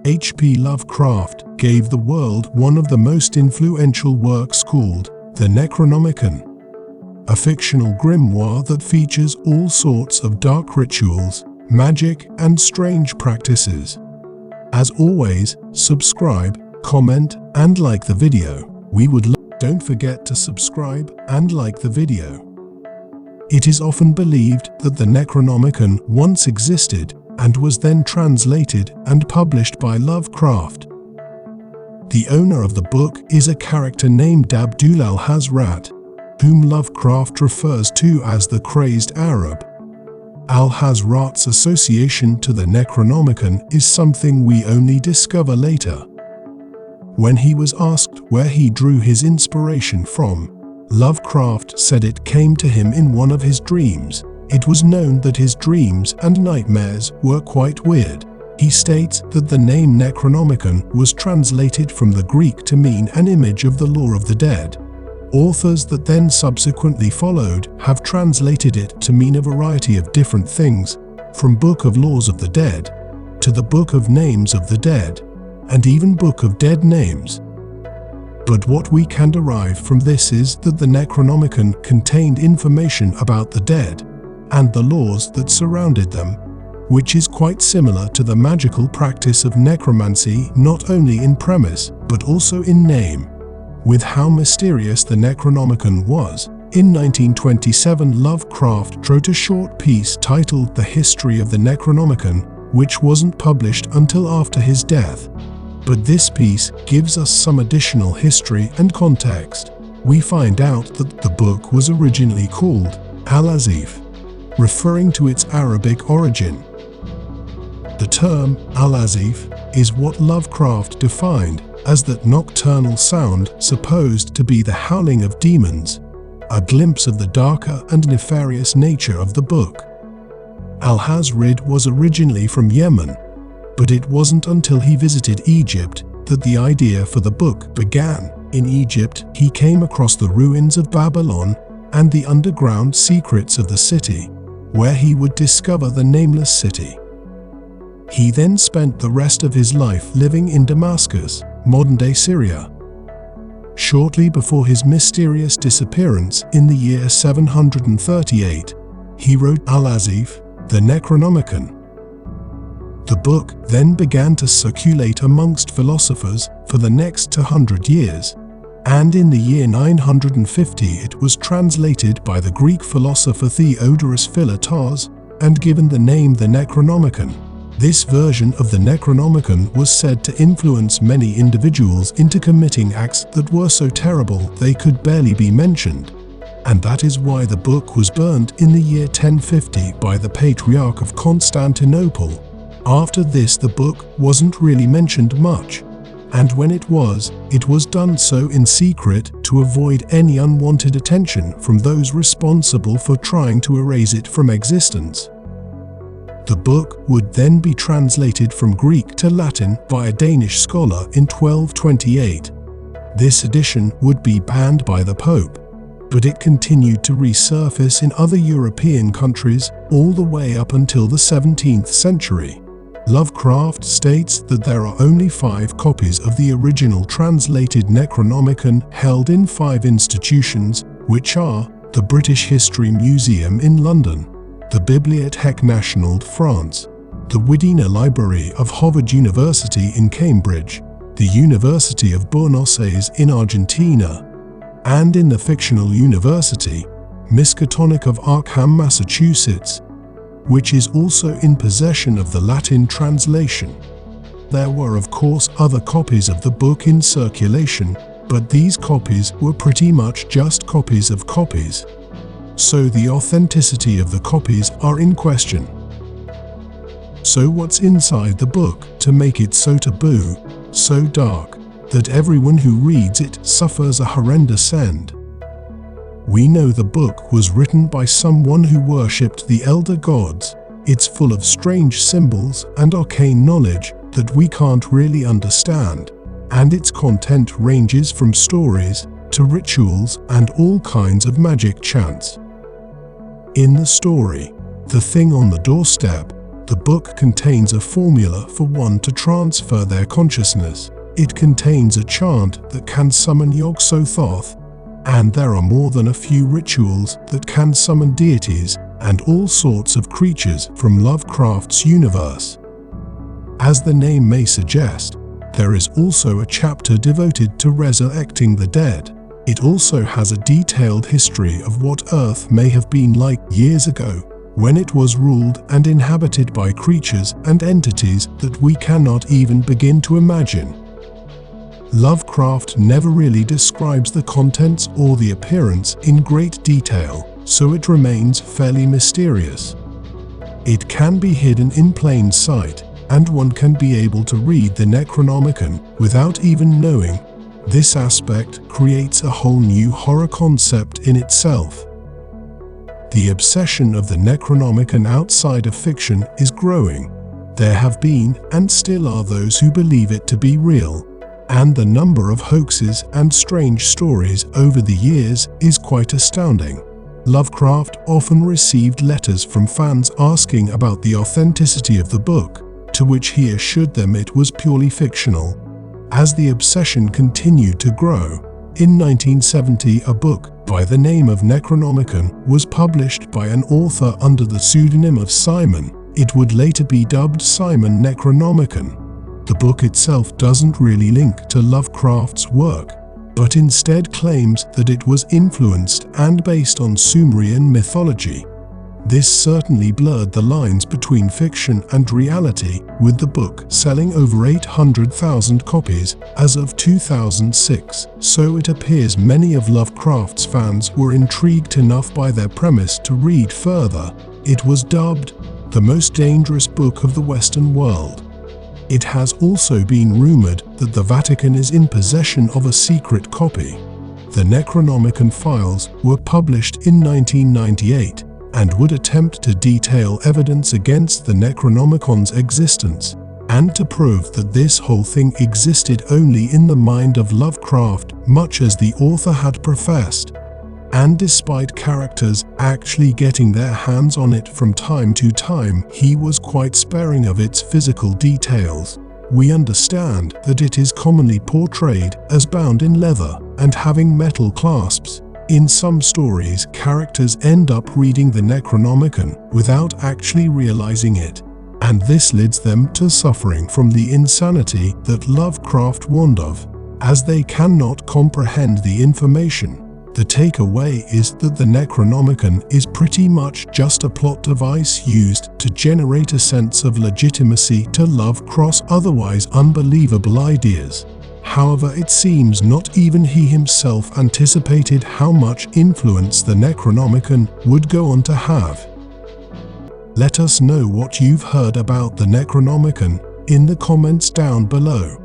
H.P. Lovecraft gave the world one of the most influential works called The Necronomicon, a fictional grimoire that features all sorts of dark rituals, magic, and strange practices. As always, subscribe, comment, and like the video. Don't forget to subscribe and like the video. It is often believed that the Necronomicon once existed and was then translated and published by Lovecraft. The owner of the book is a character named Abdul al-Hazrat, whom Lovecraft refers to as the crazed Arab. Al-Hazrat's association to the Necronomicon is something we only discover later. When he was asked where he drew his inspiration from, Lovecraft said it came to him in one of his dreams. It was known that his dreams and nightmares were quite weird. He states that the name Necronomicon was translated from the Greek to mean an image of the lore of the dead. Authors that then subsequently followed have translated it to mean a variety of different things, from Book of Laws of the Dead to the Book of Names of the Dead, and even Book of Dead Names. But what we can derive from this is that the Necronomicon contained information about the dead and the laws that surrounded them, which is quite similar to the magical practice of necromancy, not only in premise but also in name. With how mysterious the Necronomicon was, in 1927 Lovecraft wrote a short piece titled The History of the Necronomicon, which wasn't published until after his death. But this piece gives us some additional history and context. We find out that the book was originally called Al-Azif, referring to its Arabic origin. The term Al-Azif is what Lovecraft defined as that nocturnal sound supposed to be the howling of demons, a glimpse of the darker and nefarious nature of the book. Al-Hazrid was originally from Yemen, but it wasn't until he visited Egypt that the idea for the book began. In Egypt, he came across the ruins of Babylon and the underground secrets of the city, where he would discover the nameless city. He then spent the rest of his life living in Damascus, modern-day Syria. Shortly before his mysterious disappearance in the year 738, he wrote Al-Azif, the Necronomicon. The book then began to circulate amongst philosophers for the next 200 years, and in the year 950 it was translated by the Greek philosopher Theodorus Philetas and given the name the Necronomicon. This version of the Necronomicon was said to influence many individuals into committing acts that were so terrible they could barely be mentioned, and that is why the book was burned in the year 1050 by the Patriarch of Constantinople. After this the book wasn't really mentioned much, and when it was done so in secret to avoid any unwanted attention from those responsible for trying to erase it from existence. The book would then be translated from Greek to Latin by a Danish scholar in 1228. This edition would be banned by the Pope, but it continued to resurface in other European countries all the way up until the 17th century. Lovecraft states that there are only 5 copies of the original translated Necronomicon held in 5 institutions, which are the British History Museum in London, the Bibliothèque Nationale de France, the Widener Library of Harvard University in Cambridge, the University of Buenos Aires in Argentina, and in the fictional university, Miskatonic of Arkham, Massachusetts, which is also in possession of the Latin translation. There were of course other copies of the book in circulation, but these copies were pretty much just copies of copies. So the authenticity of the copies are in question. So what's inside the book to make it so taboo, so dark, that everyone who reads it suffers a horrendous end? We know the book was written by someone who worshipped the elder gods. It's full of strange symbols and arcane knowledge that we can't really understand, and its content ranges from stories to rituals and all kinds of magic chants. In the story, The Thing on the Doorstep, The book contains a formula for one to transfer their consciousness. It contains a chant that can summon Yog-Sothoth, and there are more than a few rituals that can summon deities and all sorts of creatures from Lovecraft's universe. As the name may suggest, there is also a chapter devoted to resurrecting the dead. It also has a detailed history of what Earth may have been like years ago, when it was ruled and inhabited by creatures and entities that we cannot even begin to imagine. Lovecraft never really describes the contents or the appearance in great detail, so it remains fairly mysterious. It can be hidden in plain sight, and one can be able to read the Necronomicon without even knowing. This aspect creates a whole new horror concept in itself. The obsession of the Necronomicon outside of fiction is growing. There have been, and still are, those who believe it to be real, and the number of hoaxes and strange stories over the years is quite astounding. Lovecraft often received letters from fans asking about the authenticity of the book, to which he assured them it was purely fictional. As the obsession continued to grow, in 1970 a book by the name of Necronomicon was published by an author under the pseudonym of Simon. It would later be dubbed Simon Necronomicon. The book itself doesn't really link to Lovecraft's work, but instead claims that it was influenced and based on Sumerian mythology. This certainly blurred the lines between fiction and reality, with the book selling over 800,000 copies as of 2006, so it appears many of Lovecraft's fans were intrigued enough by their premise to read further. It was dubbed the most dangerous book of the Western world. It has also been rumored that the Vatican is in possession of a secret copy. The Necronomicon files were published in 1998 and would attempt to detail evidence against the Necronomicon's existence and to prove that this whole thing existed only in the mind of Lovecraft, much as the author had professed. And despite characters actually getting their hands on it from time to time, he was quite sparing of its physical details. We understand that it is commonly portrayed as bound in leather and having metal clasps. In some stories, characters end up reading the Necronomicon without actually realizing it, and this leads them to suffering from the insanity that Lovecraft warned of, as they cannot comprehend the information. The takeaway is that the Necronomicon is pretty much just a plot device used to generate a sense of legitimacy to Lovecraft's otherwise unbelievable ideas. However, it seems not even he himself anticipated how much influence the Necronomicon would go on to have. Let us know what you've heard about the Necronomicon in the comments down below.